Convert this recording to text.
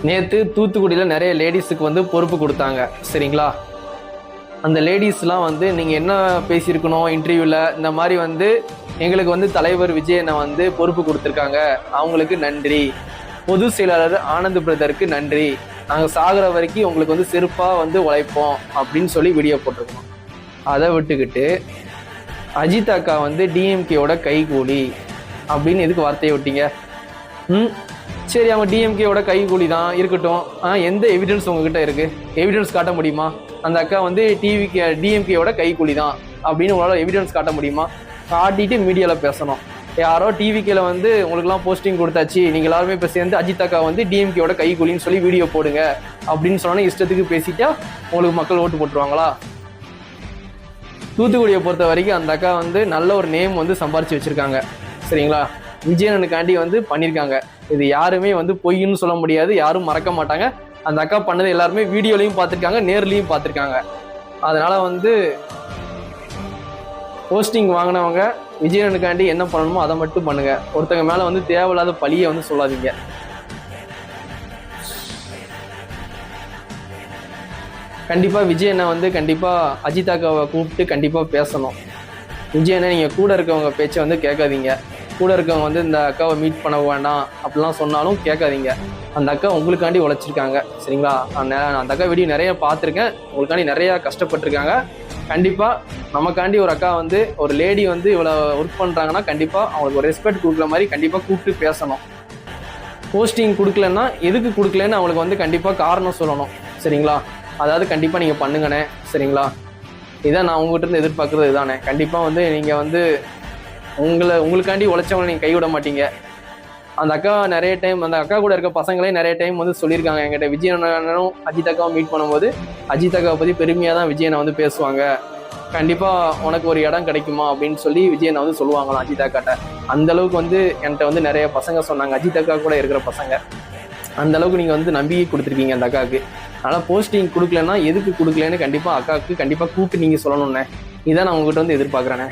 நேற்று தூத்துக்குடியில் நிறைய லேடிஸுக்கு வந்து பொறுப்பு கொடுத்தாங்க, சரிங்களா? அந்த லேடிஸ்லாம் வந்து நீங்கள் என்ன பேசியிருக்கணும் இன்டர்வியூவில், இந்த மாதிரி வந்து எங்களுக்கு வந்து தலைவர் விஜயனை வந்து பொறுப்பு கொடுத்துருக்காங்க, அவங்களுக்கு நன்றி. பொதுச் செயலாளர் ஆனந்த் பிரதருக்கு நன்றி, நாங்கள் சாகிற வரைக்கும் உங்களுக்கு வந்து செருப்பாக வந்து உழைப்போம் அப்படின்னு சொல்லி வீடியோ போட்டிருக்கோம். அதை விட்டுக்கிட்டு அஜித் அக்கா வந்து டிஎம்கேயோட கைகூலி அப்படின்னு எதுக்கு வார்த்தையை விட்டீங்க? சரி, அவங்க டிஎம்கேயோட கைகூலி தான் இருக்கட்டும். எந்த எவிடன்ஸ் உங்ககிட்ட இருக்கு? எவிடன்ஸ் காட்ட முடியுமா? அந்த அக்கா வந்து டிஎம்கேயோட கைகூலி தான் அப்படின்னு உங்களால் எவிடன்ஸ் காட்ட முடியுமா? காட்டிட்டு மீடியாவில் பேசணும். யாரோ டிவிக்கில் வந்து உங்களுக்குலாம் போஸ்டிங் கொடுத்தாச்சு, நீங்கள் எல்லாருமே இப்போ சேர்ந்து அஜித் அக்கா வந்து டிஎம்கேயோட கைகூலின்னு சொல்லி வீடியோ போடுங்க அப்படின்னு சொன்னோன்னே இஷ்டத்துக்கு பேசிட்டா உங்களுக்கு மக்கள் ஓட்டு போட்டுருவாங்களா? தூத்துக்குடியை பொறுத்த வரைக்கும் அந்த அக்கா வந்து நல்ல ஒரு நேம் வந்து சம்பாரிச்சு வச்சிருக்காங்க, சரிங்களா? விஜயனுக்காண்டி வந்து பண்ணியிருக்காங்க. இது யாருமே வந்து பொய்ன்னு சொல்ல முடியாது, யாரும் மறக்க மாட்டாங்க. அந்த அக்கா பண்ணது எல்லாருமே வீடியோலையும் பார்த்துருக்காங்க, நேர்லையும் பார்த்துருக்காங்க. அதனால வந்து போஸ்டிங் வாங்கினவங்க விஜயனுக்காண்டி என்ன பண்ணணுமோ அதை மட்டும் பண்ணுங்க. ஒருத்தங்க மேலே வந்து தேவையில்லாத பழியை வந்து சொல்லாதீங்க. கண்டிப்பாக விஜயனை வந்து கண்டிப்பாக அஜித் அக்காவை கூப்பிட்டு கண்டிப்பாக பேசணும். விஜயனை நீங்கள் கூட இருக்கவங்க பேச்சை வந்து கேட்காதீங்க. கூட இருக்கவங்க வந்து இந்த அக்காவை மீட் பண்ண வேண்டாம் அப்படிலாம் சொன்னாலும் கேட்காதீங்க. அந்த அக்கா உங்களுக்காண்டி உழைச்சிருக்காங்க, சரிங்களா? அந்த அக்கா வீடியோ நிறைய பார்த்துருக்கேன், உங்களுக்காண்டி நிறையா கஷ்டப்பட்டுருக்காங்க. கண்டிப்பாக நமக்காண்டி ஒரு அக்கா வந்து ஒரு லேடி வந்து இவ்வளோ ஒர்க் பண்ணுறாங்கன்னா கண்டிப்பாக அவங்களுக்கு ஒரு ரெஸ்பெக்ட் கொடுக்குற மாதிரி கண்டிப்பாக கூப்பிட்டு பேசணும். போஸ்டிங் கொடுக்கலன்னா எதுக்கு கொடுக்கலன்னு அவங்களுக்கு வந்து கண்டிப்பாக காரணம் சொல்லணும், சரிங்களா? அதாவது கண்டிப்பாக நீங்கள் பண்ணுங்கண்ணே, சரிங்களா? இதான் நான் உங்கள்கிட்ட இருந்து எதிர்பார்க்குறது இதுதானே. கண்டிப்பாக வந்து நீங்கள் வந்து உங்களுக்காண்டி உழைச்சவங்களை நீங்கள் கைவிட மாட்டீங்க. அந்த அக்கா நிறைய டைம், அந்த அக்கா கூட இருக்க பசங்களே நிறைய டைம் வந்து சொல்லியிருக்காங்க என்கிட்ட. விஜயனும் அஜித் அக்காவும் மீட் பண்ணும்போது அஜித் அக்காவை பற்றி பெருமையாக தான் விஜயனை வந்து பேசுவாங்க. கண்டிப்பாக உனக்கு ஒரு இடம் கிடைக்குமா அப்படின்னு சொல்லி விஜயனை வந்து சொல்லுவாங்களாம் அஜித் அக்காட்ட. அந்தளவுக்கு வந்து என்கிட்ட வந்து நிறைய பசங்க சொன்னாங்க, அஜித் அக்கா கூட இருக்கிற பசங்க. அந்தளவுக்கு நீங்கள் வந்து நம்பிக்கை கொடுத்துருக்கீங்க அந்த அக்காவுக்கு. அதனால் போஸ்டிங் கொடுக்கலன்னா எதுக்கு கொடுக்கலன்னு கண்டிப்பாக அக்காவுக்கு கண்டிப்பாக கூப்பிட்டு நீங்கள் சொல்லணும்ண்ணே. இதான் நான் உங்கள்கிட்ட வந்து எதிர்பார்க்குறேண்ணே.